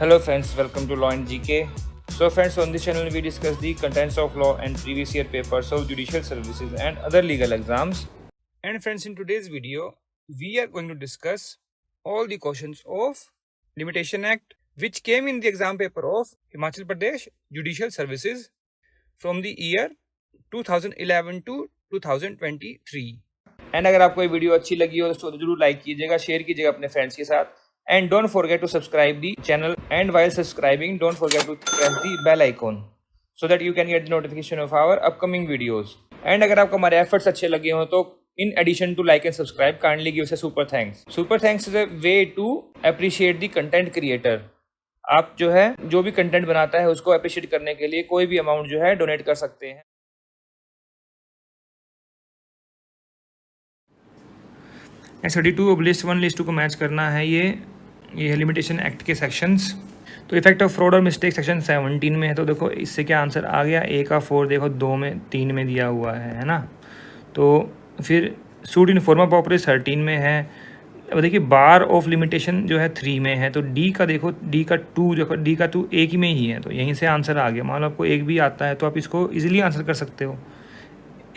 Hello friends, welcome to Law and GK. So friends, on this channel we discuss the contents of law and previous year papers of judicial services and other legal exams. And friends, in today's video, we are going to discuss all the questions of Limitation Act which came in the exam paper of Himachal Pradesh Judicial Services from the year 2011 to 2023. And अगर आपको ये video अच्छी लगी हो तो जरूर like कीजिएगा, share कीजिएगा अपने फ्रेंड्स के साथ. And don't forget to subscribe the channel, and while subscribing don't forget to press the bell icon so that you can get the notification of our upcoming videos. And अगर आपको हमारे efforts अच्छे लगे हो तो in addition to like and subscribe, kindly give us a super thanks. Super thanks is a way to appreciate the content creator. आप जो है जो भी कंटेंट बनाता है उसको अप्रिशिएट करने के लिए कोई भी अमाउंट जो है डोनेट कर सकते हैं. S32 अब लिस्ट 1 लिस्ट 2 को मैच करना है. ये है लिमिटेशन एक्ट के सेक्शंस. तो इफेक्ट ऑफ फ्रॉड और मिस्टेक सेक्शन 17 में है. तो देखो इससे क्या आंसर आ गया. ए का 4 देखो 2 में 3 में दिया हुआ है ना. तो फिर suit in form of operate 13 में है. अब देखिए बार ऑफ लिमिटेशन जो है 3 में है. तो डी का देखो डी का 2 देखो डी का 2 एक ही में ही है. तो यहीं से आंसर आ गया. मान लो आपको एक भी आता है तो आप इसको ईजिली आंसर कर सकते हो.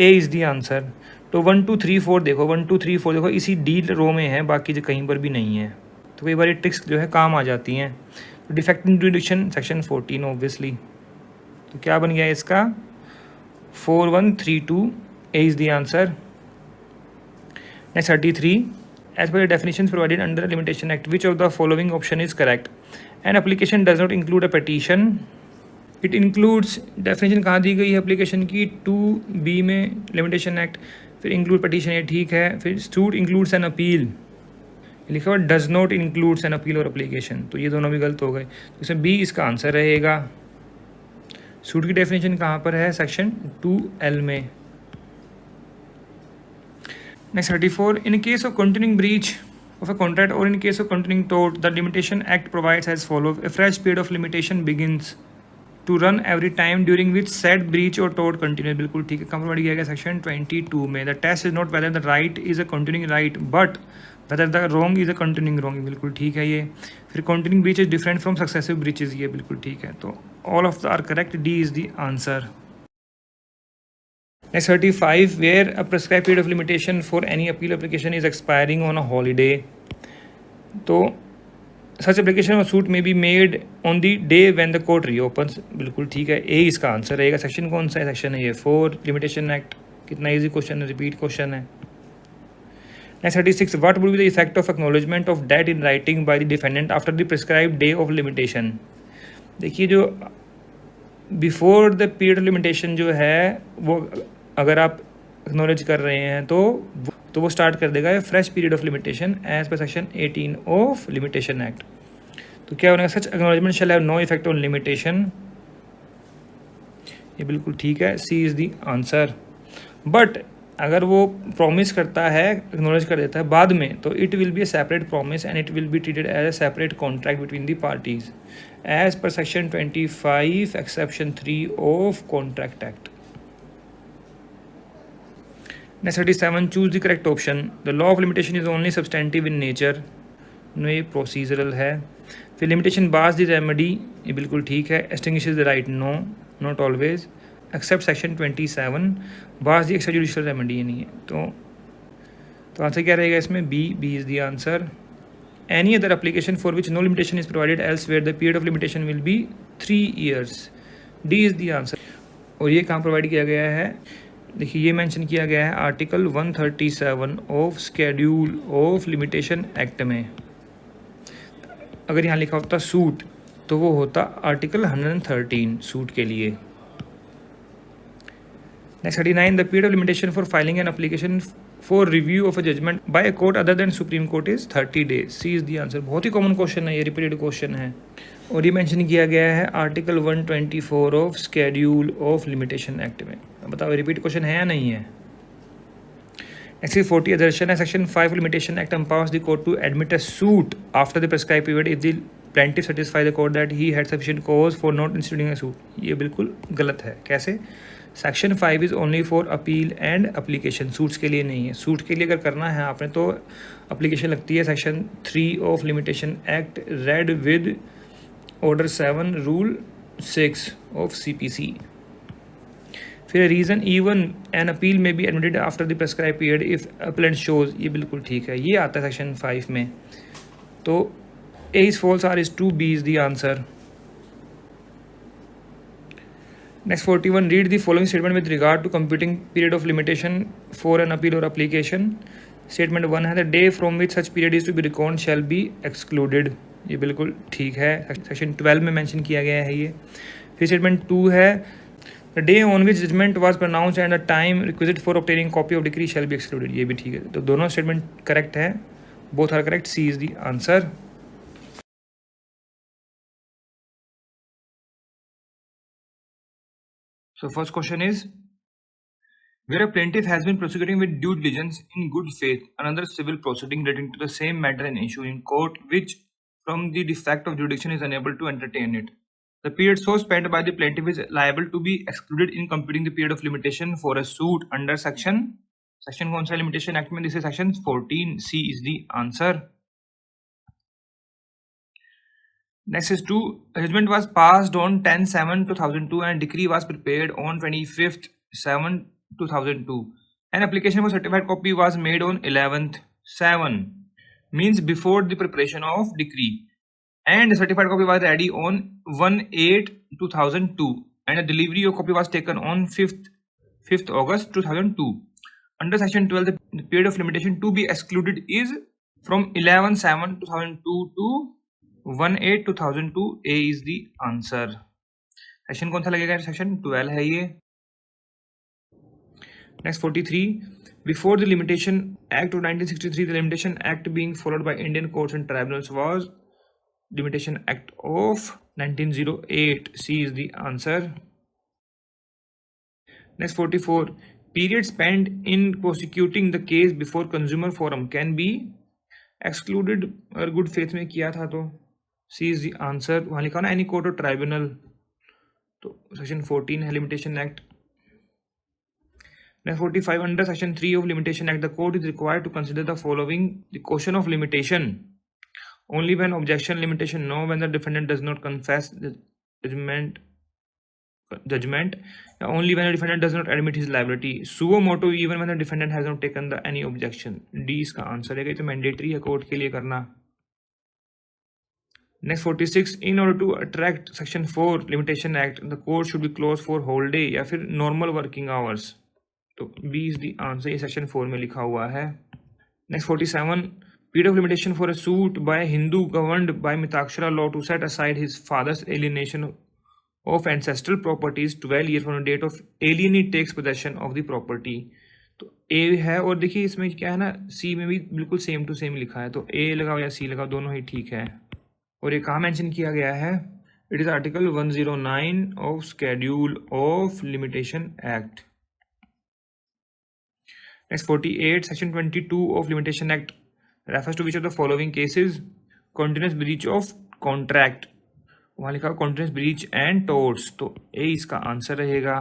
ए इज़ दी आंसर. तो 1 2 3 4 देखो 1 2 3 4 देखो इसी डी रो में है, बाकी जो कहीं पर भी नहीं है. तो कई बार ये ट्रिक्स जो है काम आ जाती हैं. तो डिफेक्ट इंट्रोडक्शन सेक्शन 14 ऑब्वियसली. तो क्या बन गया इसका 4132. A is the answer. Next 33. As per definition provided under limitation act which of the following option is correct. An application does not include a petition. It includes. Definition कहाँ दी गई है application की 2B में limitation act. फिर include petition ये ठीक है. फिर सूट इंक्लूड्स एन अपील लिखा हुआ does not includes an appeal और एप्लीकेशन. तो ये दोनों भी गलत हो गए. तो इसमें बी इसका आंसर रहेगा. सूट की डेफिनेशन कहाँ पर है सेक्शन 2L में. Next 34. In case of continuing breach of a contract or in case of continuing tort, the Limitation Act provides as follows. A fresh period of limitation begins to run every time during which said breach or tort continues. बिल्कुल ठीक है. Compromise किया गया section 22 में. The test is not whether the right is a continuing right but whether the wrong is a continuing wrong. बिल्कुल ठीक है ये. फिर continuing breach is different from successive breaches. ये बिल्कुल ठीक है. तो all of the are correct. D is the answer. Next 35. Where a prescribed period of limitation for any appeal application is expiring on a holiday. तो such application or suit may be made on the day when the court reopens. बिल्कुल ठीक है. ए इसका answer रहेगा. Section कौन सा है. Section है ये 4 लिमिटेशन एक्ट. कितना इजी क्वेश्चन है, रिपीट क्वेश्चन है. Next 36. What would be the effect of acknowledgement of debt in writing by the defendant after the prescribed day of limitation. देखिए जो before the period of limitation जो है वो अगर आप एक्नॉलेज कर रहे हैं तो वो स्टार्ट कर देगा fresh period of limitation as per section 18 of limitation act. तो क्या होगा. Such acknowledgement shall have no effect on limitation. ये बिल्कुल ठीक है. C is the answer. But अगर वो प्रॉमिस करता है एक्नॉलेज कर देता है बाद में तो it will be a separate promise and it will be treated as a separate contract between the parties as per section 25 exception 3 of contract act. Next 37. Choose the correct option. The law of limitation is only substantive in nature. No, ये procedural है. फिर limitation bars the remedy. ये बिल्कुल ठीक है. Extinguishes the right. No, not always. Except section 27. Bars the extrajudicial remedy. ये नहीं है. तो आंसर क्या रहेगा इसमें. B is the answer. Any other application for which no limitation is provided elsewhere, the period of limitation will be 3 years. D is the answer. और ये कहाँ प्रोवाइड किया गया है. देखिए ये मेंशन किया गया है article 137 of schedule of limitation act में. अगर यहाँ लिखा होता सूट तो वो होता आर्टिकल 113 सूट के लिए. Next 39. The period of limitation for filing an application for review of a judgement by a court other than supreme court is 30 days. C is the answer. बहुत ही कॉमन क्वेश्चन है ये, repeated question है. और ये mention किया गया है article 124 of schedule of limitation act में. बताओ रिपीट क्वेश्चन है या नहीं है. नेक्स्ट 40. असर्शन है section 5 limitation act empowers the court to admit a suit after the prescribed period if the plaintiff satisfy the court that he had sufficient cause for not instituting a suit. ये बिल्कुल गलत है. कैसे. Section 5 is only for appeal and application. Suits के लिए नहीं है. Suit के लिए अगर करना है आपने तो अप्लीकेशन लगती है section 3 of limitation act read with order 7 rule 6 of CPC। फिर रीज़न इवन एन अपील में be admitted after the prescribe period if appellate shows, ये बिल्कुल ठीक है, ये आता है सेक्शन 5 में। तो A is false, R is true, B is the answer. Next 41, read the following statement with regard to computing period of limitation for an appeal or application. Statement 1 है the day from which such period is to be reckoned shall be excluded, ये बिल्कुल ठीक है, section 12 में mention किया गया है ये। फिर स्टेटमेंट 2 है the day on which judgment was pronounced and the time requisite for obtaining copy of decree shall be excluded, ये भी ठीक है। तो दोनों स्टेटमेंट करेक्ट है, both are correct, C is the answer. So first question is, where a plaintiff has been prosecuting with due diligence in good faith another civil proceeding relating to the same matter and issue in court which from the defect of jurisdiction is unable to entertain it, the period so spent by the plaintiff is liable to be excluded in computing the period of limitation for a suit under section कौन सा limitation act में? This is section 14, C is the answer. Next is 2. Judgment was passed on 10/7/2002 and decree was prepared on 25/7/2002. An application for certified copy was made on 11/7, means before the preparation of decree, and the certified copy was ready on 1/8/2002, and a delivery of copy was taken on 5th August 2002. Under section 12, the period of limitation to be excluded is from 11/7/2002 to 1/8/2002. A is the answer. Section कौन सा लगेगा? Section 12 है ये। Next 43. Before the Limitation Act of 1963, the Limitation Act being followed by Indian courts and tribunals was Limitation Act of 1908. C is the answer. Next 44. Period spent in prosecuting the case before consumer forum can be excluded अगर good faith में किया था तो C is the answer. वहाँ लिखा ना any court और tribunal, तो सेक्शन 14 है limitation act. Next 45. Under section 3 of limitation act, the court is required to consider the following: the question of limitation only when objection limitation no when the defendant does not confess the judgment, only when the defendant does not admit his liability, suo motu even when the defendant has not taken the any objection. D इसका answer है, तो mandatory है court के लिए करना। Next 46. In order to attract section 4 limitation act, the court should be closed for whole day या फिर normal working hours, तो B is the answer, ये सेक्शन 4 में लिखा हुआ है। Next 47. Period of limitation for a suit by a Hindu governed by Mitakshara law to set aside his father's alienation of ancestral property is 12 years from the date of alienee takes possession of the property, तो A है। और देखिए इसमें क्या है ना, C में भी बिल्कुल सेम टू सेम लिखा है, तो A लगाओ या C लगाओ, दोनों ही ठीक है। और ये कहाँ मेंशन किया गया है? It is article 109 of schedule of limitation act. Next 48. Section 22 of Limitation Act refers to which of the following cases? Continuous breach of contract, वहाँ लिखा continuous breach and torts, तो A इसका आंसर रहेगा।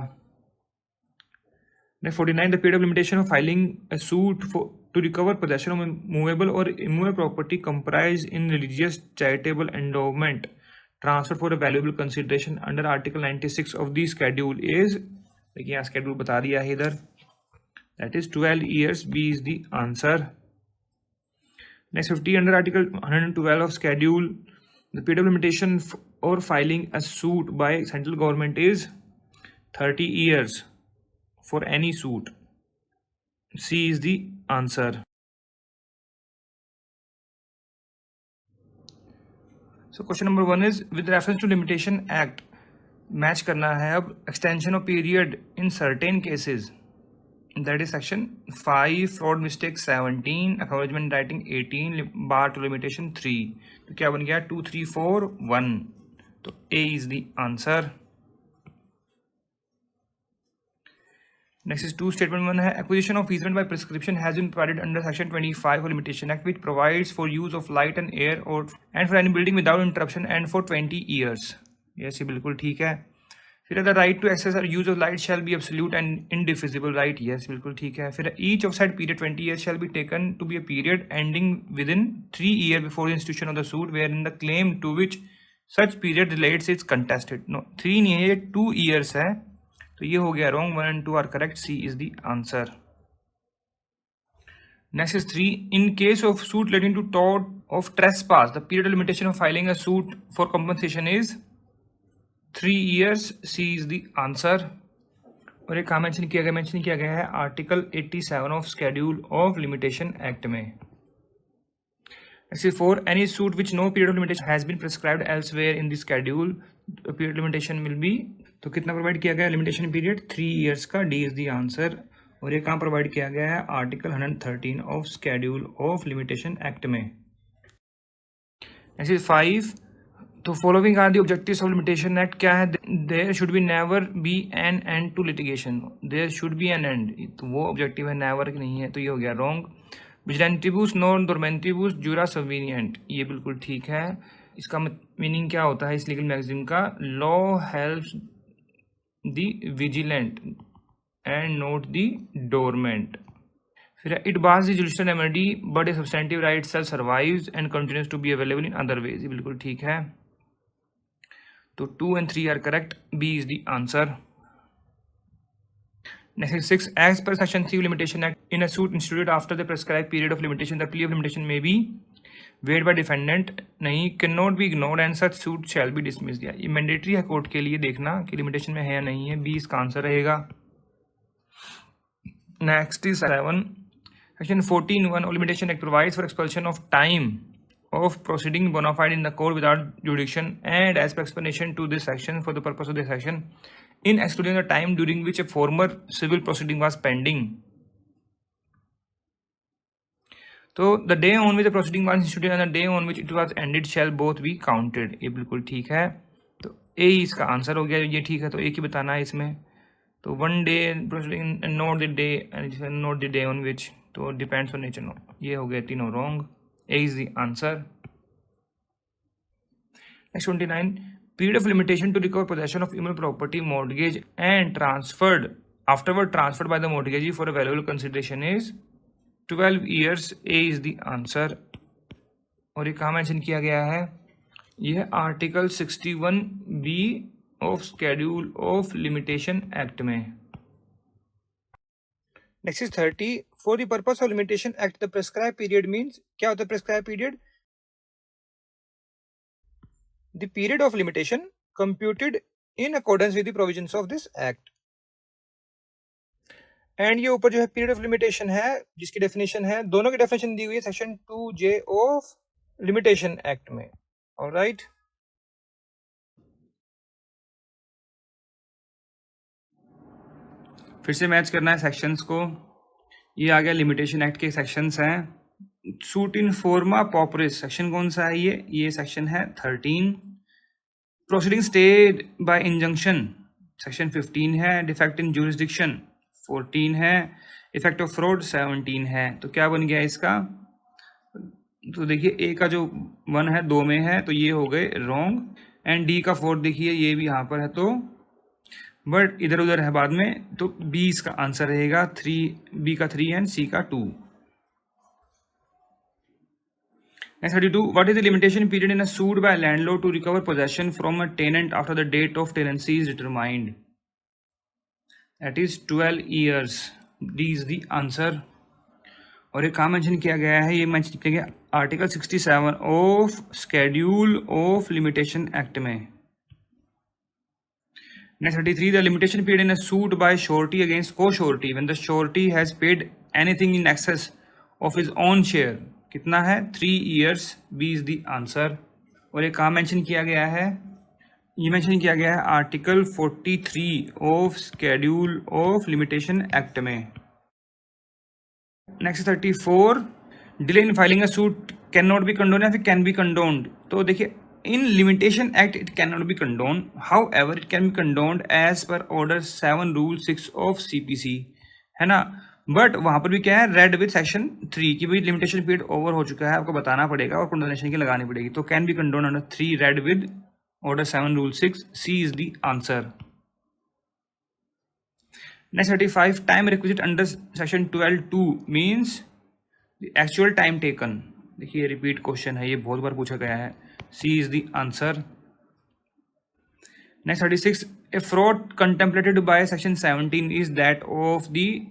Next 49. The period of limitation of filing a suit to recover possession of movable or immovable property comprised in religious charitable endowment transfer for a valuable consideration under Article 96 of the schedule is, देखिए यहाँ schedule बता दिया है इधर, that is 12 years. B is the answer. Next 50. Under Article 112 of schedule, the period of limitation or filing a suit by central government is 30 years for any suit. C is the answer. So question number 1 is with reference to Limitation Act, match करना है अब extension of period in certain cases, that is section 5, fraud mistake 17, acknowledgement writing 18, bar to limitation 3, तो क्या बन गया? 2, 3, 4, 1, तो A is the answer. Next is 2. Statement 1 है acquisition of easement by prescription has been provided under section 25 of Limitation Act, which provides for use of light and air or and for any building without interruption and for 20 years. Yes, ये बिल्कुल ठीक है। फिर the right to access or use of light shall be absolute and indivisible right. Yes, बिल्कुल ठीक है। फिर each of said period 20 years shall be taken to be a period ending within 3 years before the institution of the suit wherein the claim to which such period relates is contested. No 3 नहीं है, ये 2 years है, तो ये हो गया wrong. 1 and 2 are correct, C is the answer. Next is 3. In case of suit leading to tort of trespass, the period of limitation of filing a suit for compensation is 3 years. C is the answer. और एक कहाँ mention किया गया है article 87 of schedule of limitation act में। Next is 4. Any suit which no period of limitation has been prescribed elsewhere in the schedule, the period limitation will be, तो कितना provide किया गया लिमिटेशन पीरियड? 3 years का। D is the answer। और ये कहाँ provide किया गया है? Article 113 of schedule of limitation act में। Next is 5. तो following are the objectives of limitation act क्या है? There should be never be an end to litigation. There should be an end, तो वो ऑब्जेक्टिव है, नेवर नहीं है, तो ये हो गया रॉन्ग। विजिलेंटिबूस नॉन डोरमेंटिबूस जुरा सविनियंट, ये बिल्कुल ठीक है। इसका मीनिंग क्या होता है इस लीगल मैगजीन का? Law helps the vigilant and not the dormant. फिर it bars the judicial remedy but a substantive right self survives and continues to be available in other ways, ये बिल्कुल ठीक है। तो 2 and 3 are correct, B is the answer. Next is 6. As per Section 3 Limitation Act, in a suit instituted after the prescribed period of limitation, the plea of limitation may be waived by defendant, नहीं, cannot be ignored and such suit shall be dismissed। ये mandatory है court के लिए देखना कि limitation में है या नहीं है, बी इसका आंसर रहेगा। Next is 7. Section 14(1) of Limitation Act provides for expulsion of time of proceeding bona fide in the court without jurisdiction, and as per explanation to this section, for the purpose of this section, in excluding the time during which a former civil proceeding was pending. तो the day on which the proceeding was instituted and the day on which it was ended shall both be counted, ये बिल्कुल ठीक है। तो ए इसका answer हो गया, ये ठीक है, तो एक ही बताना है इसमें। तो 1 day proceeding and not the day and not the day on which, तो डिपेंड्स ऑन नेचर, नो, ये हो गया तीनों wrong. A is the answer. Next 29. Period of limitation to recover possession of immovable property mortgage and afterward transferred by the mortgagee for a valuable consideration is 12 years. A is the answer। और ये कहाँ mention किया गया है? यह article 61B of schedule of limitation act में। Next is 30. For the purpose of limitation act the prescribe period means, क्या होता है prescribe period? The period of limitation computed in accordance with the provisions of this act। And ये ऊपर जो है period of limitation है, जिसकी definition है, दोनों की डेफिनेशन दी हुई है section 2J of limitation act में। ऑलराइट, फिर से मैच करना है सेक्शंस को। ये आ गया लिमिटेशन एक्ट के सेक्शंस हैं। सूट इन फॉर्मा पॉपरिस सेक्शन कौन सा है? ये सेक्शन है 13। Proceeding stayed by injunction section 15 है। डिफेक्ट इन ज्यूरिसडिक्शन 14 है। इफेक्ट ऑफ फ्रॉड 17 है। तो क्या बन गया इसका? तो देखिए ए का जो 1 है 2 में है, तो ये हो गए रॉन्ग। एंड डी का 4 देखिए ये भी यहाँ पर है, तो बट इधर उधर है बाद में, तो बी इसका आंसर रहेगा। 3, बी का 3 एंड सी का 2। Next 32. What is the limitation period in a suit by a landlord to recover possession from a tenant after the date of tenancy is determined? That is 12 years. D is the answer। और ये कहाँ mention किया गया है? ये mention किया गया article 67 of schedule of limitation act में। Next 33. The limitation period in a suit by surety against co-surety when the surety has paid anything in excess of his own share, कितना है? 3 years। B is the answer. और ये कहाँ mention किया गया है? ये मेंशन किया गया है article 43 of schedule of limitation act में। Next 34. Delay in filing a suit can not be condone या फिर कैन बी कंडोन्ड। तो देखिए in limitation act it can not be condone, however it can be condoned as per order 7 rule 6 of CPC, है ना। But वहां पर भी क्या है? रेड विद सेक्शन 3 की भी लिमिटेशन पीरियड ओवर हो चुका है, आपको बताना पड़ेगा और कंडोनेशन की लगानी पड़ेगी। तो can be condone under 3 read with order 7 rule 6। C is the answer. Next 35. Time requisite under section 12(2) means the actual time taken. देखिए रिपीट क्वेश्चन है, ये बहुत बार पूछा गया है। C is the answer. Next 36, a fraud contemplated by section 17 is that of the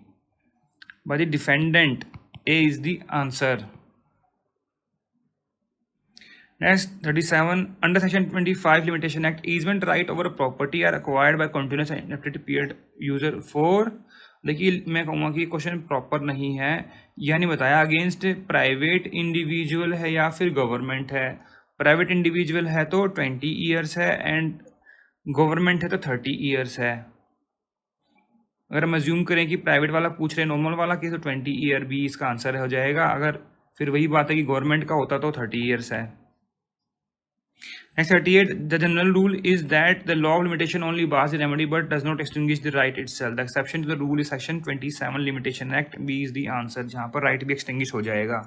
by the defendant. A is the answer. Next 37, under section 25 Limitation Act, easement right over a property are acquired by continuous and uninterrupted period user for. देखिए मैं कहूँगा कि question proper नहीं है, यह नहीं बताया against private individual है या फिर गवर्नमेंट है. प्राइवेट इंडिविजुअल है तो 20 ईयर्स है एंड गवर्नमेंट है तो 30 ईयर्स है. अगर हम अज्यूम करें कि प्राइवेट वाला पूछ रहे नॉर्मल वाला केस तो 20 ईयर भी इसका आंसर हो जाएगा. अगर फिर वही बात है कि गवर्नमेंट का होता तो 30 ईयर्स है. Next 38, the general rule is that the law of limitation only bars the remedy but does not extinguish the right itself. The exception to the rule is section 27 Limitation Act. B is the answer, जहाँ पर right भी extinguish हो जाएगा.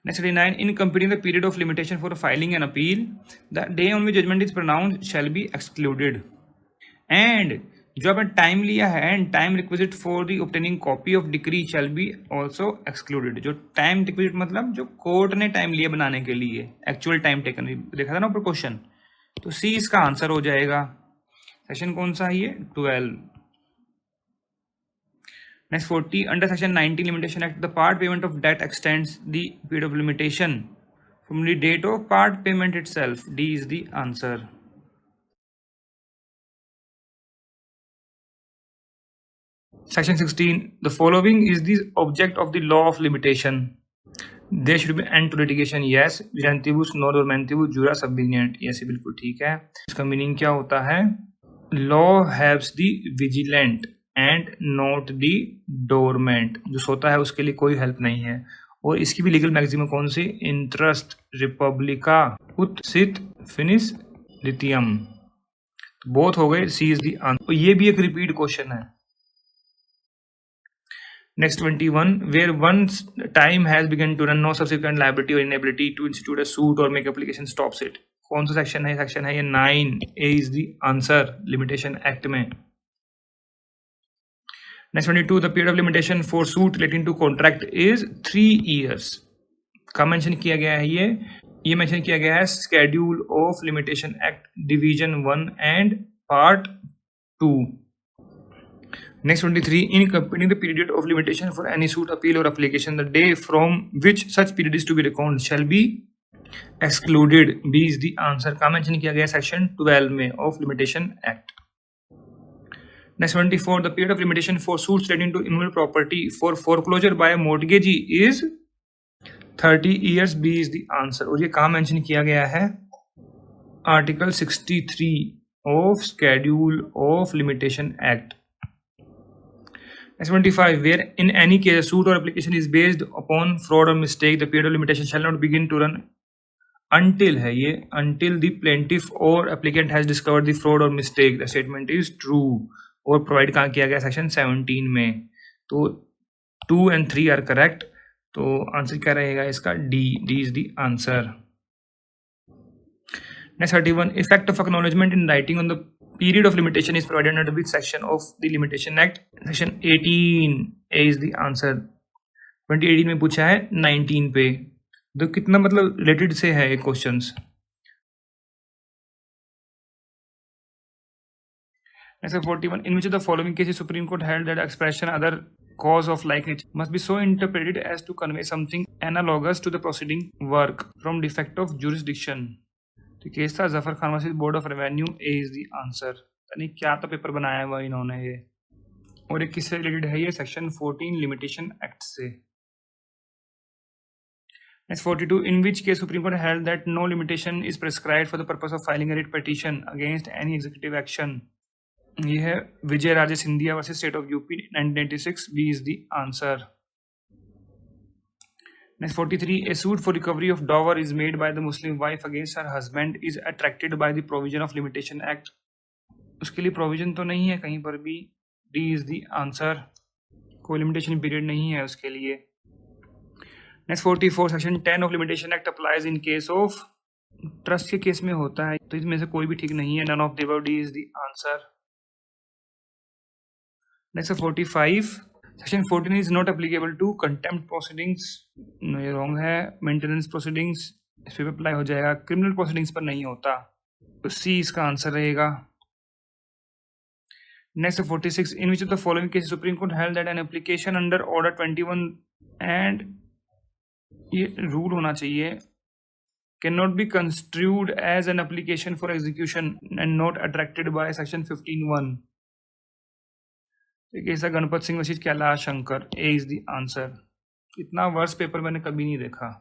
Next 39, in completing the period of limitation for filing an appeal, the day on which judgment is pronounced shall be excluded. And जो आपने time लिया है and time requisite for the obtaining copy of decree shall be also excluded. जो time requisite मतलब जो court ने time लिया बनाने के लिए, एक्चुअल टाइम टेकन देखा था ना ऊपर क्वेश्चन, तो सी इसका आंसर हो जाएगा. सेक्शन कौन सा है ये? 12. Next 40, under section 19 limitation act the part payment of debt extends the period of limitation from the date of part payment itself. D is the answer. Section 16, the following is the object of the law of limitation. There should be end to litigation. Yes. Virantibus non dormantibus jura subvenient. Yes, बिल्कुल ठीक है. इसका meaning क्या होता है? Law helps the vigilant and not the dormant. जो सोता है उसके लिए कोई हेल्प नहीं है. और इसकी भी लीगल मैक्सिमम कौन सी? इंटरेस्ट रिपब्लिका उत सित फिनिस लिथियम. बोथ हो गए. सी इज द आंसर. ये भी एक रिपीट क्वेश्चन है. Next 21, where once time has begun to run, no subsequent liability or inability to institute a suit or make application stops it. कौन सा सेक्शन है? Section है ये 9. A is the answer limitation act में. Next 22, the period of limitation for suit relating to contract is 3 years. का mention किया गया है ये मेंशन किया गया है Schedule of Limitation Act Division 1 and Part 2. Next 23, in completing the period of limitation for any suit, appeal or application, the day from which such period is to be reckoned shall be excluded. B is the answer. का mention किया गया section 12 में of Limitation Act. Next 24, the period of limitation for suits relating to immovable property for foreclosure by a mortgagee is 30 years. B is the answer. और ये कहाँ mention किया गया है? Article 63 of Schedule of Limitation Act. Next 25, where in any case a suit or application is based upon fraud or mistake, the period of limitation shall not begin to run until है ये until the plaintiff or applicant has discovered the fraud or mistake. The statement is true. और provide कहाँ किया गया? Section 17 में. तो 2 and 3 are correct. तो answer क्या रहेगा इसका? D. D is the answer. Next 31, effect of acknowledgement in writing on the period of limitation is provided under which section of the Limitation Act? Section 18. A is the answer. 2018 में पूछा है 19 पे. तो कितना मतलब रिलेटेड से है ये questions. Next 41, in which of the following cases Supreme Court held that expression other cause of like nature must be so interpreted as to convey something analogous to the preceding work from defect of jurisdiction. तो case था Zafar Khan versus board of revenue. A is the answer. यानी क्या तो paper बनाया हुआ इन्होंने ये. और ये किससे रिलेटेड है? ये सेक्शन 14 लिमिटेशन एक्ट से. Next 42, in which case supreme court held that no limitation is prescribed for the purpose of filing a writ petition against any executive action. ये है Vijay Raje Scindia versus state of UP 1996. B is the answer. Next 43, a suit for recovery of dower is made by the Muslim wife against her husband is attracted by the provision of Limitation Act. उसके लिए provision तो नहीं है कहीं पर भी. D is the answer. कोई limitation period नहीं है उसके लिए. Next 44, section 10 of Limitation Act applies in case of trust के केस में होता है. तो इसमें से कोई भी ठीक नहीं है. None of the above. D is the answer. Next 45, section 14 is not applicable to contempt proceedings. ये रॉन्ग है. मेंटेनेंस प्रोसीडिंग्स इस पर अप्लाई हो जाएगा. क्रिमिनल प्रोसीडिंग्स पर नहीं होता. तो सी इसका आंसर रहेगा। Next 46, in which of the following case supreme court held that an application under order 21 and, ये रूल होना चाहिए, can not be construed as an application for execution and not attracted by section 15(1). एक ऐसा Ganpat Singh versus Kailash Shankar, A is the answer. इतना worse paper मैंने कभी नहीं देखा।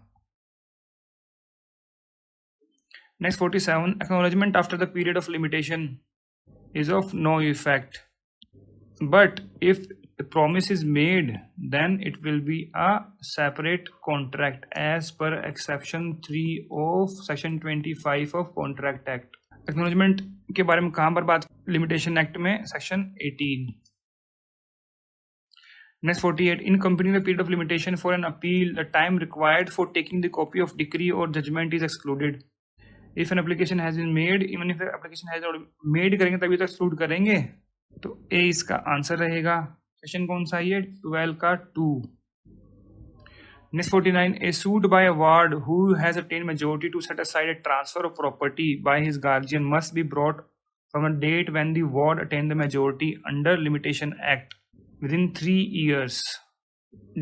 Next 47, acknowledgement after the period of limitation is of no effect, but if a promise is made then it will be a separate contract as per exception 3 of section 25 of Contract Act। Acknowledgement के बारे में कहाँ पर बात, limitation act में section 18। Next 48, in completing the period of limitation for an appeal, the time required for taking the copy of decree or judgment is excluded। If an application has been made, even if the application has not made करेंगे तभी तो exclude करेंगे, तो ए इसका answer रहेगा। Section कौन सा है? 12 का 2। Next 49, a suit by a ward who has obtained majority to set aside a transfer of property by his guardian must be brought from a date when the ward attained the majority under limitation act within 3 years।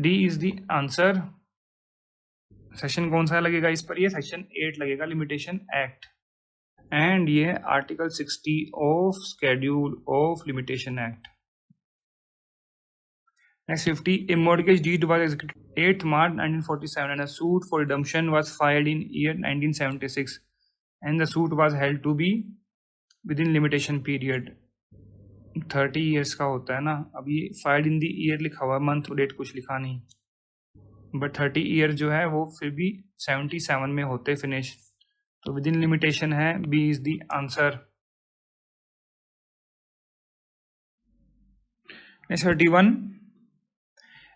D is the answer। Section कौन सा लगेगा इस पर? ये section 8 लगेगा, limitation act, and ये article 60 of schedule of limitation act. Next 50, a mortgage deed was executed 8 March 1947 and a suit for redemption was filed in year 1976 and the suit was held to be within limitation period. 30 years का होता है ना, अभी filed in the year लिखा हुआ, month date कुछ लिखा नहीं, बट 30 ईयर जो है वो फिर भी 77 में होते फिनिश, तो विद इन लिमिटेशन है। B is the answer. Next 31,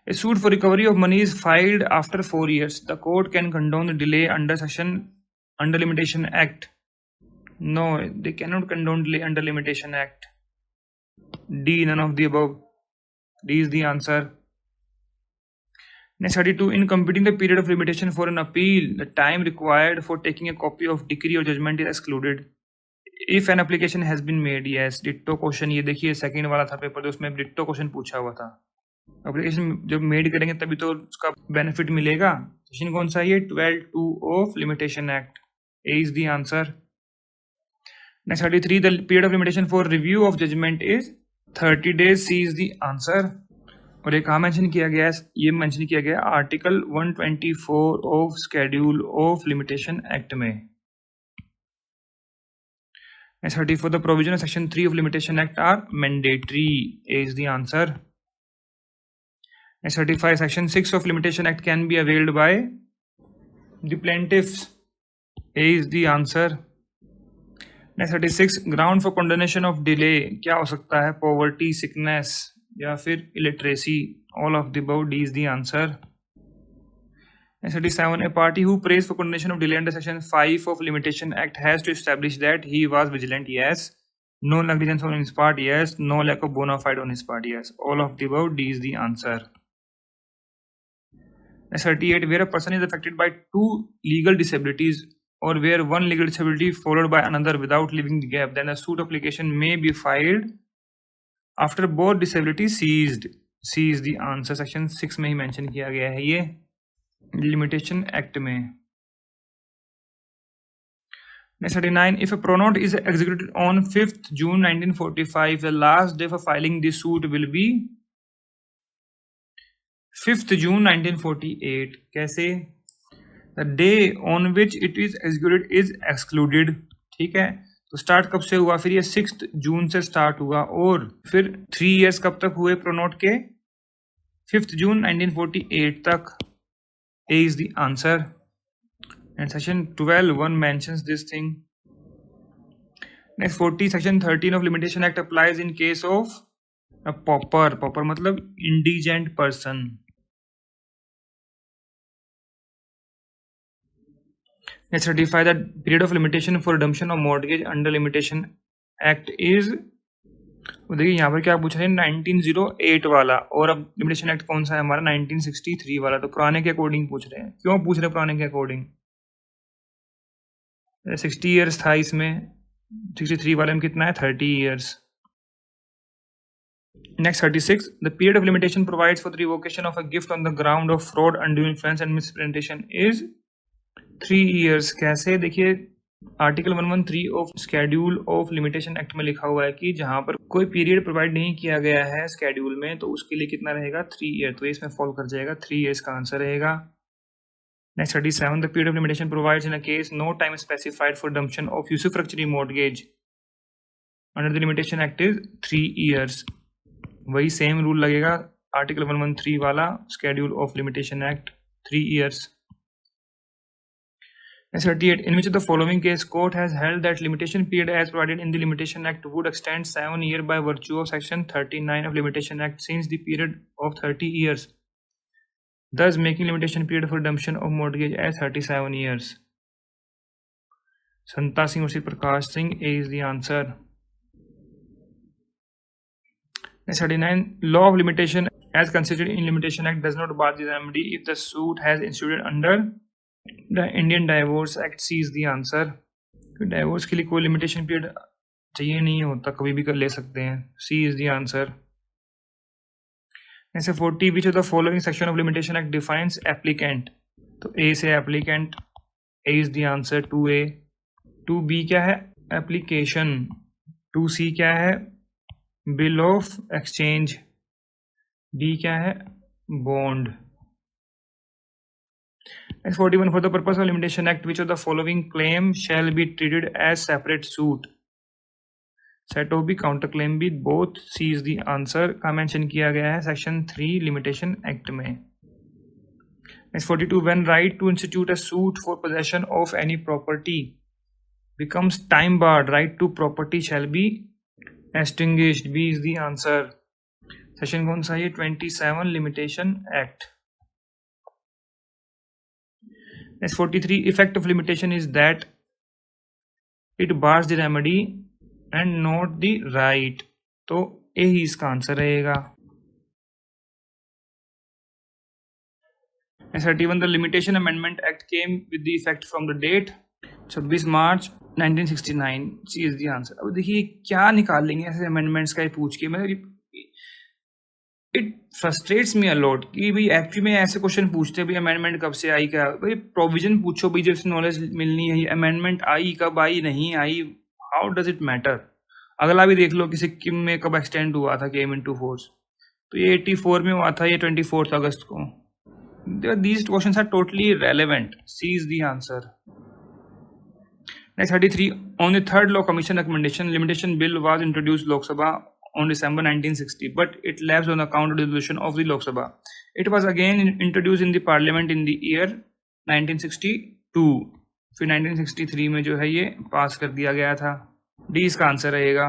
a suit for recovery of money is filed after 4 years, the court can condone the delay under section under limitation act. No, they can not condone delay under limitation act. D, none of the above. D is the answer. Next 32, in completing the period of limitation for an appeal, the time required for taking a copy of decree or judgment is excluded if an application has been made। yes, ditto question, ये देखिए second वाला था paper, तो उसमें ditto question पूछा हुआ था। Application जब मेड करेंगे तभी तो उसका बेनिफिट मिलेगा। सेक्शन कौन सा है? 12(2) of limitation act. A is the answer. Next 33, the period of limitation for review of judgement is 30 days। C is the answer. और ये कहाँ मेंशन किया गया है? ये मेंशन किया गया article 124 of schedule of limitation act में। Next 34, the provision of section 3 of limitation act are mandatory. A is the answer. Next 35, section 6 of limitation act can be availed by the plaintiffs. A is the answer. Next 36, ground for condonation of delay क्या हो सकता है? Poverty, sickness या फिर illiteracy. All of the above. D is the answer. 37, a party who prays for condonation of delay under section 5 of limitation act has to establish that he was vigilant। yes, no negligence on his part। yes, no lack of bona fide on his part। yes, all of the above। D is the answer। 38, where a person is affected by 2 legal disabilities or where one legal disability followed by another without leaving the gap, then a suit application may be filed after both disability ceased. C is the answer. Section 6 में ही mention किया गया है ये limitation act में। Next 39, if a pronote is executed on 5th June 1945, the last day for filing the suit will be 5th June 1948। कैसे? The day on which it is executed is excluded। ठीक है, तो start कब से हुआ? फिर ये 6 जून से स्टार्ट हुआ, और फिर 3 years कब तक हुए प्रोनोट के? 5th June 1948 तक। A is the answer. And section 12(1) mentions this thing। Next 40, section 13 of limitation act applies in case of a pauper. Pauper मतलब indigent person. Next 35, the period of limitation for redemption of mortgage under limitation act is। देखिए यहाँ पर क्या पूछ रहे हैं? 1908 वाला, और अब लिमिटेशन एक्ट कौन सा है हमारा? 1963 वाला। तो पुराने के अकॉर्डिंग पूछ रहे हैं। क्यों पूछ रहे हैं पुराने के अकॉर्डिंग? 60 years था इसमें, 63 वाले में कितना है 30 years. Next 36. The period of limitation provides for the revocation of a gift on the ground of fraud, undue influence and misrepresentation is 3 years. कैसे? देखिए article 113 of schedule of limitation act में लिखा हुआ है कि जहां पर कोई पीरियड प्रोवाइड नहीं किया गया है स्केड्यूल में तो उसके लिए कितना रहेगा 3 ईयर. तो इसमें फॉलो कर जाएगा 3 years का आंसर रहेगा. Next 37. The period of limitation provides in a case no time specified for redemption of usufructuary mortgage under the limitation act is 3 years. वही सेम रूल लगेगा आर्टिकल 113 वाला schedule of limitation act 3 years. 38. In which of the following case court has held that limitation period as provided in the limitation act would extend 7 years by virtue of section 39 of limitation act since the period of 30 years, thus making limitation period for redemption of mortgage as 37 years. Santa Singh versus Prakash Singh is the answer. 39. Law of limitation as considered in limitation act does not bar the remedy if the suit has instituted under The Indian Divorce Act. C is the answer. Divorce के लिए कोई limitation period चाहिए नहीं होता, कभी भी कर ले सकते हैं. C is the answer. ऐसे 40. Which of the following section of limitation act defines applicant? तो A से applicant, A is the answer. 2A. 2B क्या है? Application. 2C क्या है? Bill of exchange. D क्या है? Bond. S41. For the purpose of limitation act, which of the following claim shall be treated as separate suit? Set of B, counter claim B, both. C is the answer. का mention किया गया है section 3 limitation act में. S42. When right to institute a suit for possession of any property becomes time barred, right to property shall be extinguished. B is the answer. Section कौन सा है? 27 limitation act. S43. Effect of limitation is that it bars the remedy and not the right. तो A ही इसका answer रहेगा. S31. The Limitation Amendment Act came with the effect from the date 26 March 1969. C is the answer. अब देखिए क्या निकाल लेंगे ऐसे amendments का पूछ के. मतलब इट फ्रस्ट्रेट्स मी अलॉट कि भाई एक्चुअली में ऐसे क्वेश्चन पूछते हैं भाई अमेंडमेंट कब से आई, क्या भाई प्रोविजन पूछो भाई जैसे नॉलेज मिलनी है. अमेंडमेंट आई कब आई, नहीं आई, हाउ डज इट मैटर. अगला भी देख लो कि सिक्किम में कब एक्सटेंड हुआ था केम इनटू फोर्स, तो ये 84 में हुआ था, ये 24 अगस्त को. These questions are totally relevant. C is the answer. Next 33. On the third law commission recommendation, limitation bill was introduced Lok Sabha on December 1960, but it lapsed on account of dissolution of the Lok Sabha. It was again introduced in the parliament in the year 1962. फिर 1963 में जो है ये पास कर दिया गया था. D इसका आंसर रहेगा.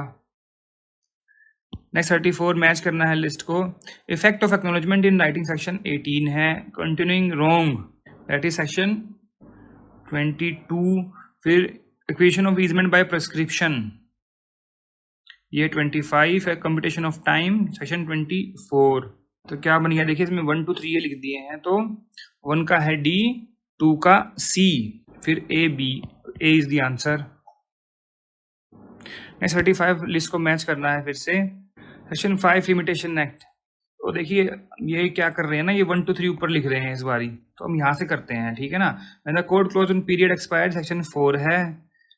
नेक्स्ट 34. मैच करना है लिस्ट को. Effect of acknowledgement in writing section 18 है. Continuing wrong that is section 22. फिर acquisition of easement by prescription ये 25 है. Computation of time section 24. तो क्या बन गया देखिए इसमें 1 2 3 ये लिख दिए हैं. तो 1 का है डी, 2 का सी, फिर A B. A is the answer. Next 35. List को मैच करना है फिर से. Section 5 limitation act. तो देखिए ये क्या कर रहे हैं ना, ये 1 2 3 ऊपर लिख रहे हैं इस बारी, तो हम यहाँ से करते हैं, ठीक है ना. The court close on period expired section 4 है.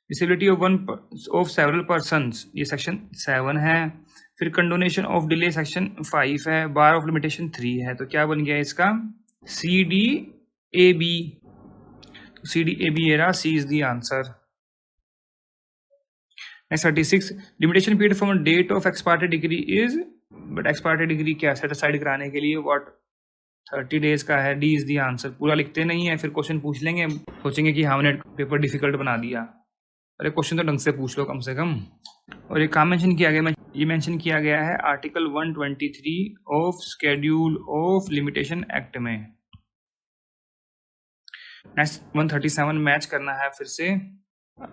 Disability of one of several persons ये सेक्शन 7 है. फिर कंडोनेशन ऑफ डिले सेक्शन 5 है. बार ऑफ लिमिटेशन 3 है. तो क्या बन गया इसका? C D A B. C D A B era. C is the answer. Next 36. Limitation period from date of ex parte decree is, but ex parte decree क्या satisfied कराने के लिए व्हाट 30 days का है. D is the answer. पूरा लिखते नहीं है, फिर क्वेश्चन पूछ लेंगे, सोचेंगे कि हमने पेपर डिफिकल्ट बना दिया. अरे क्वेश्चन तो ढंग से पूछ लो कम से कम. और एक काम मेंशन किया गया, ये मेंशन किया गया है article 123 of schedule of limitation act में. नेक्स्ट 137 मैच करना है फिर से.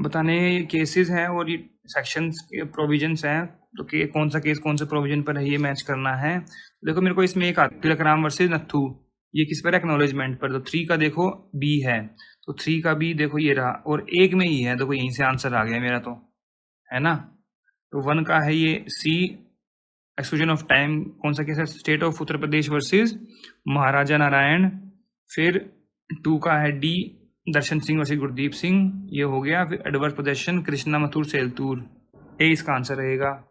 बताने केसेस हैं और ये सेक्शंस के प्रोविजंस हैं, तो कौन सा केस कौन से प्रोविजन पर है ये मैच करना है. देखो मेरे को इसमें एक तिलक राम वर्सेस नथु, ये किस पर? एक्नॉलेजमेंट पर. तो 3 का देखो बी है, तो 3 का बी देखो ये रहा, और एक में ही है. देखो यहीं से आंसर आ गया मेरा. तो है ना। तो 1 का है ये सी, एक्सक्लूजन ऑफ टाइम कौन सा केस है, state of Uttar Pradesh versus Maharaja Narayan. फिर 2 का है डी, दर्शन सिंह वर्सेस गुरदीप सिंह, ये हो गया। फिर adverse possession Krishna Mathur Seltur, A इसका आंसर रहेगा।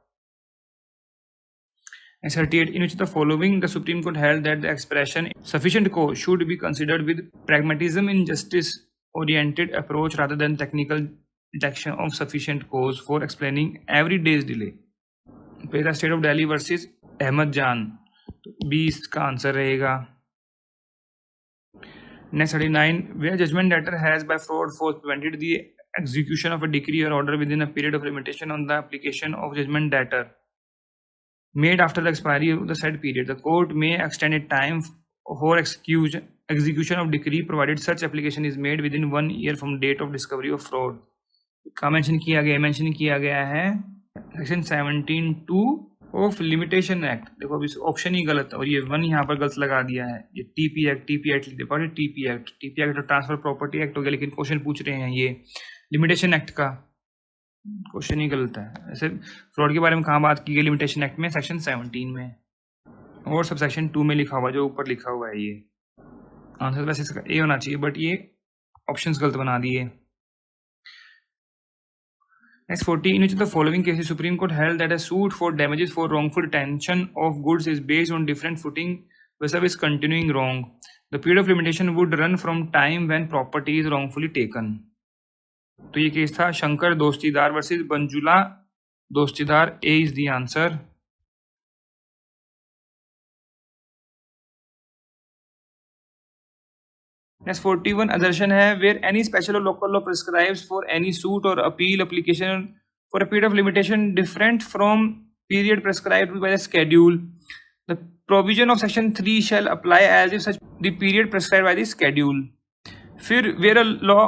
38 in which the following the Supreme Court held that the expression sufficient cause should be considered with pragmatism in justice oriented approach rather than technical detection of sufficient cause for explaining every day's delay। पहला state of Delhi versus Ahmad Jan, तो 20 का answer रहेगा। Next 39, where judgment debtor has by fraud force prevented the execution of a decree or order within a period of limitation on the application of judgment debtor made after the expiry of the said period, the court may extend its time for execution of decree provided such application is made within 1 year from date of discovery of fraud। का mention किया गया है section 17(2) of limitation act. देखो अभी option ही गलत है और ये 1 यहाँ पर गलत लगा दिया है। ये टीपी एक्ट देखो, टीपी एक्ट तो ट्रांसफर प्रॉपर्टी एक्ट हो गया, लेकिन क्वेश्चन पूछ रहे हैं ये लिमिटेशन एक्ट का, क्वेश्चन ही गलत है। ऐसे फ्रॉड के बारे में कहाँ बात की गई लिमिटेशन एक्ट में, सेक्शन 17 में, और सब सेक्शन 2 में लिखा हुआ, जो ऊपर लिखा हुआ है। ये आंसर वैसे इसका ए होना चाहिए, बट ये ऑप्शंस गलत बना दिए। Next 40, in which of the following cases Supreme Court held that a suit for damages for wrongful detention of goods is based on different footing vis-a-vis continuing wrong, the period of limitation would run from time when property is wrongfully taken। तो ये case था Shankar Dostidar versus Banjula Dostidar, A is the answer. Next 41 अदर्शन है, where any special or local law prescribes for any suit or appeal application for a period of limitation different from period prescribed by the schedule, the provision of section 3 shall apply as if such the period prescribed by the schedule. फिर where a law,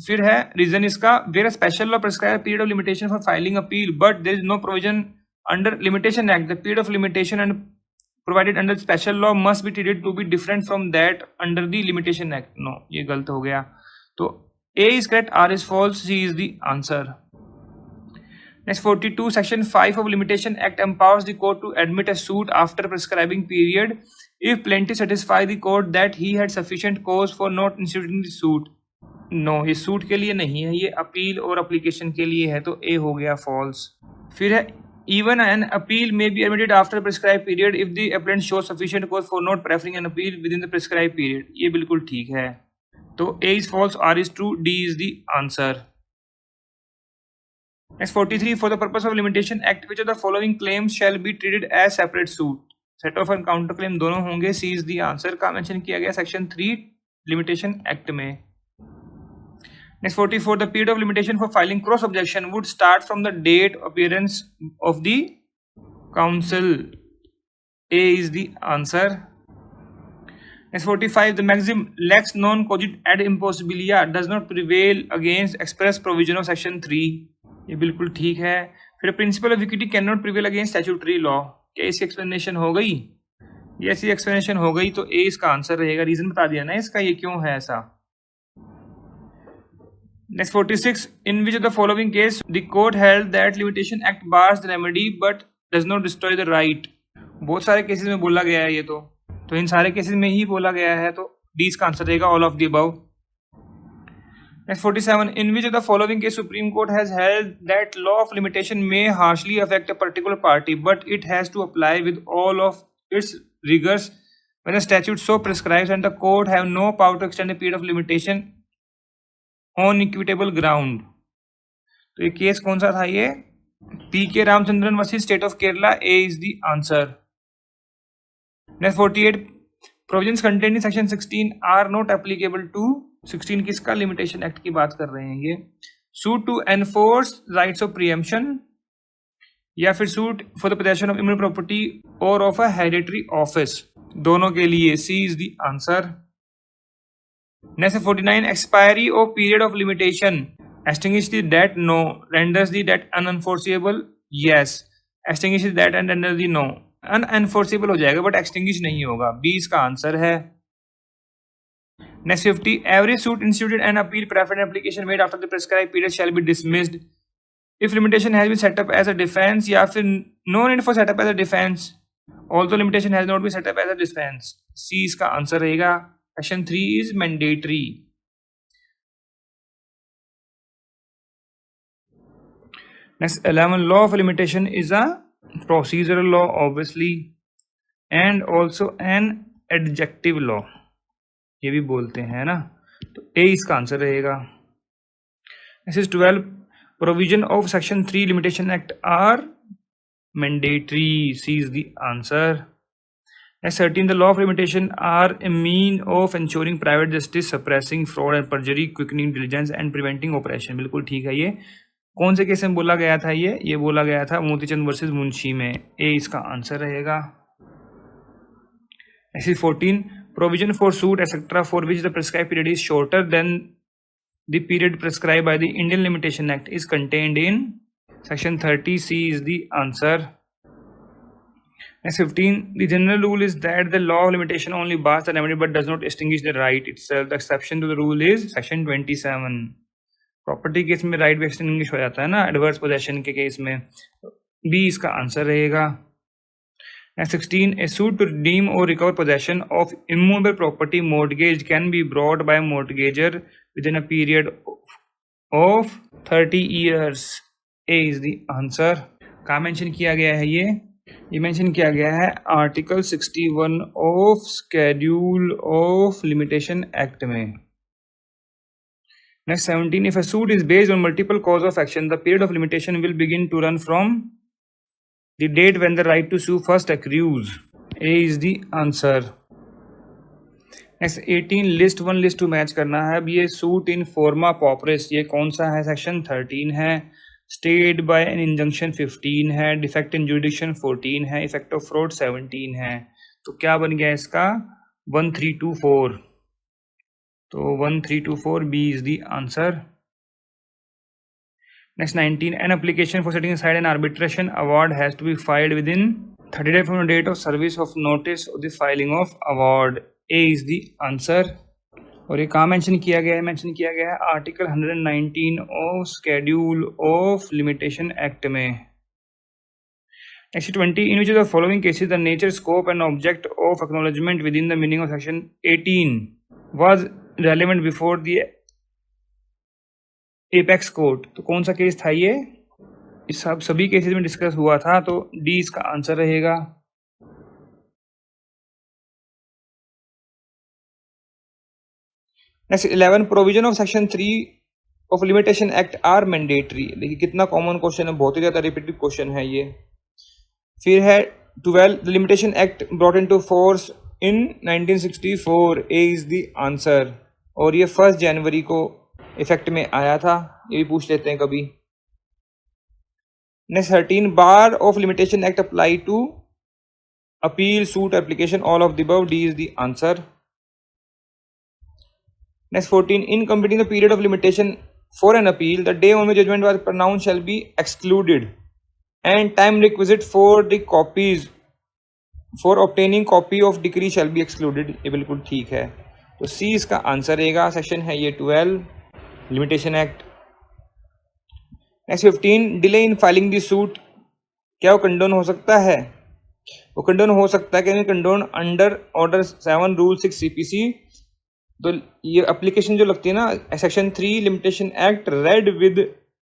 फिर है reason इसका, where special law prescribe period of limitation for filing appeal but there is no provision under limitation act, the period of limitation and provided under special law must be treated to be different from that under the limitation act। no, ये गलत हो गया। तो A is correct, R is false, C is the answer। Next 42, section 5 of limitation act empowers the court to admit a suit after prescribing period if plaintiff satisfy the court that he had sufficient cause for not instituting the suit। no, ये suit के लिए नहीं है, ये appeal और application के लिए है, तो A हो गया false। फिर है even an appeal may be admitted after prescribed period if the appellant shows sufficient cause for not preferring an appeal within the prescribed period। ये बिल्कुल ठीक है, तो A is false, R is true, D is the answer। Next 43, for the purpose of limitation act which of the following claims shall be treated as separate suit, set off and counter claim दोनों होंगे, C is the answer का mention किया गया section 3 limitation act में। Next 44, the period of limitation for filing cross objection would start from the date appearance of the counsel, A is the answer। Next 45, the maxim lex non cogit ad impossibilia does not prevail against express provision of section 3, ये बिल्कुल ठीक है। फिर principle of equity can not prevail against statutory law, क्या इसकी explanation हो गई? ये ऐसी एक्सप्लेनेशन हो गई, तो ए इसका आंसर रहेगा। रीजन बता दिया ना इसका, ये क्यों है ऐसा। Next 46, in which of the following case the court held that limitation act bars the remedy but does not destroy the right। बहुत सारे केसेस में बोला गया है ये, तो इन सारे केसेस में ही बोला गया है, तो डी इसका आंसर रहेगा, all of the above. Next 47, in which of the following case Supreme Court has held that law of limitation may harshly affect a particular party but it has to apply with all of its rigors when the statute so prescribes and the court have no power to extend the period of limitation on equitable ground. तो ये case कौन सा था? ये P K Ramachandran versus state of Kerala, A is the answer. Next 48, provisions contained in section 16 are not applicable to 16 किसका? Limitation act की बात कर रहे हैं ये। Suit to enforce rights of preemption या फिर suit for the possession of immovable property or of a hereditary office, दोनों के लिए C is the answer. Next 49, expiry of period of limitation extinguish the debt, no, renders the debt unenforceable, yes, extinguish the debt and renders the no, unenforceable हो जाएगा but extinguish नहीं होगा, B इसका answer है। Next 50, every suit instituted and appeal preferred application made after the prescribed period shall be dismissed, if limitation has been set up as a defence, या फिर no need for set up as a defence also limitation has not been set up as a defence. C इसका answer रहेगा। Section 3 is mandatory. Next 11, law of limitation is a procedural law obviously and also an adjective law, ये भी बोलते हैं ना, तो ए इसका answer रहेगा। This is 12, provision of section 3 limitation act are mandatory, C is the answer. Next 13, the law of limitation are a mean of ensuring private justice, suppressing fraud and perjury, quickening diligence and preventing oppression। बिल्कुल ठीक है। ये कौन से case में बोला गया था? ये बोला गया था मोतीचंद वर्सेस मुंशी में। ए इसका आंसर रहेगा। Next 14, provision for suit etc. for which the prescribed period is shorter than the period prescribed by the Indian Limitation Act is contained in section 30। C is the answer। Next 15, the general rule is that the law of limitation only bars the remedy but does not extinguish the right itself। The exception to the rule is section 27। Property case में right भी extinguish हो जाता है ना, adverse possession के case में। B इसका answer रहेगा। Next 16, a suit to redeem or recover possession of immovable property mortgage can be brought by mortgager within a period of 30 years। A is the answer। कहाँ mention किया गया है? ये mention किया गया है article 61 of schedule of limitation act में। Next 17, if a suit is based on multiple cause of action the period of limitation will begin to run from the date when the right to sue first accrues. A is the answer. Next 18, list 1 list 2 match करना है। अब ये suit in फॉर्मा पॉपरेस, ये कौन सा है? Section 13 है। स्टेड बाय एन इंजंक्शन 15 है। डिफेक्ट इन जुडिक्शन 14 है। इफेक्ट ऑफ फ्रॉड 17 है। तो क्या बन गया इसका? 1324। तो 1324 B is the answer. Next 19, an application for setting aside an arbitration award has to be filed within 30 days from the date of service of notice of the filing of award. A is the answer. और ये कहाँ mention किया गया है? Mention किया गया है article 119 of schedule of limitation act में। Next 20, in which of the following cases the nature, scope and object of acknowledgement within the meaning of section 18 was relevant before the apex court. तो कौन सा case था ये? इस सब सभी cases में डिस्कस हुआ था, तो डी इसका आंसर रहेगा। Next 11, provision of section 3 of limitation act are mandatory. देखिए कितना कॉमन क्वेश्चन है, बहुत ही ज़्यादा रिपीटेड क्वेश्चन है ये। फिर है 12, the limitation act brought into force in 1964। A is the answer. और ये 1 जनवरी को इफेक्ट में आया था, ये भी पूछ लेते हैं कभी। Next 13, bar of limitation act apply to appeal suit application all of the above. D is the answer. Next 14, in completing the period of limitation for an appeal, the day on which judgment was pronounced shall be excluded, and time requisite for the copies for obtaining copy of decree shall be excluded। ये बिल्कुल ठीक है। तो सी इसका answer रहेगा। Section है ये 12 limitation act. Next 15, delay in filing the suit, क्या वो कंडोन हो सकता है? वो कंडोन हो सकता है कि condone under order 7 rule 6 CPC। तो ये एप्लीकेशन जो लगती है ना section 3 limitation act read with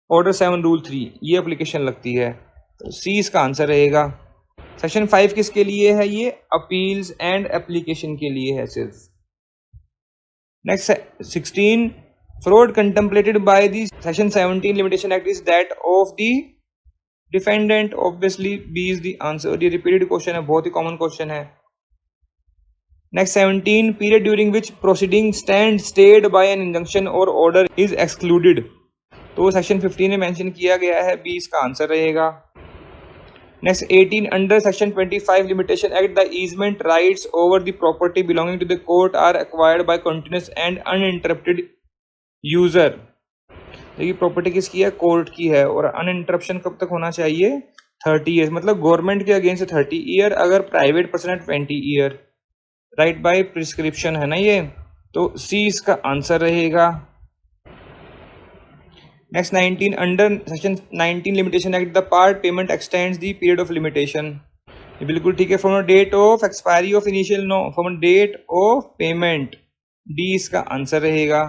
order 7 rule 3, ये एप्लीकेशन लगती है। तो सी इसका आंसर रहेगा। सेक्शन 5 किसके लिए है? ये अपील्स एंड एप्लीकेशन के लिए है सिर्फ। Next 16, fraud contemplated by the section 17 limitation act is that of the defendant. Obviously B is the answer. ये रिपीटेड क्वेश्चन है, बहुत ही कॉमन क्वेश्चन है। Next 17, period during which proceeding stand stayed by an injunction or order is excluded। तो section 15 में mention किया गया है, बी इसका आंसर रहेगा। Next 18, under section 25 limitation act the easement rights over the property belonging to the court are acquired by continuous and uninterrupted user। देखिए property किसकी है? कोर्ट की है। और अनइंटरप्शन कब तक होना चाहिए? 30 ईयर, मतलब गवर्नमेंट के अगेंस्ट 30 ईयर, अगर प्राइवेट पर्सन है 20 ईयर। राइट बाय प्रिस्क्रिप्शन है ना ये। तो सी इसका आंसर रहेगा। Next 19, under section 19 limitation act, the part payment extends the period of limitation. ये बिल्कुल ठीक है. From a date of expiry of initial, no, from a date of payment, D इसका आंसर रहेगा.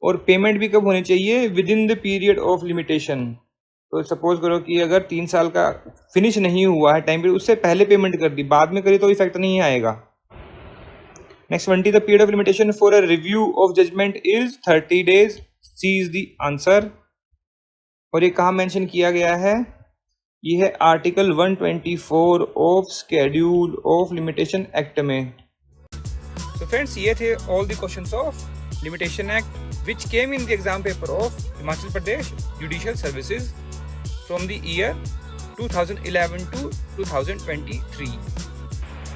और पेमेंट भी कब होनी चाहिए? With in the period of limitation. तो सपोज करो कि अगर 3 साल का फिनिश नहीं हुआ है टाइम पीरियड, उससे पहले पेमेंट कर दी, बाद में करी तो इफेक्ट नहीं आएगा. Next 20, the period of limitation for a review of judgement is 30 days. C is the answer. और ये कहाँ मेंशन किया गया है? ये है article 124 of schedule of limitation act में. तो फ्रेंड्स, ये थे all the questions of limitation act which came in the exam paper of Himachal Pradesh judicial services from the year 2011 to 2023.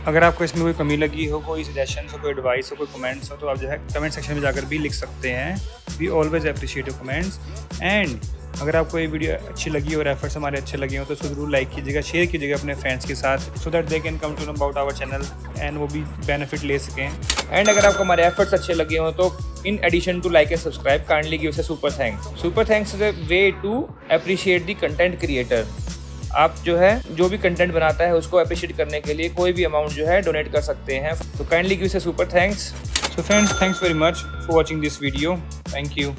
अगर आपको इसमें कोई कमी लगी हो, कोई सजेशन हो, कोई एडवाइस हो, कोई कमेंट्स हो, तो आप जो है कमेंट सेक्शन में जाकर भी लिख सकते हैं. We always appreciate your comments. And अगर आपको ये वीडियो अच्छी लगी और एफर्ट्स हमारे अच्छे लगे हो तो उसको जरूर लाइक कीजिएगा, शेयर कीजिएगा अपने फ्रेंड्स के साथ, so that they can come to know about our channel and वो भी बेनिफिट ले सकें. एंड अगर आपको हमारे एफर्ट्स अच्छे लगे हो तो in addition to like and subscribe, kindly give us a super thanks. Super thanks is a way to appreciate the content creator. आप जो है जो भी कंटेंट बनाता है उसको अप्रिशिएट करने के लिए कोई भी अमाउंट जो है डोनेट कर सकते हैं. तो kindly give us a super thanks. So friends, thanks very much for watching this video. Thank you.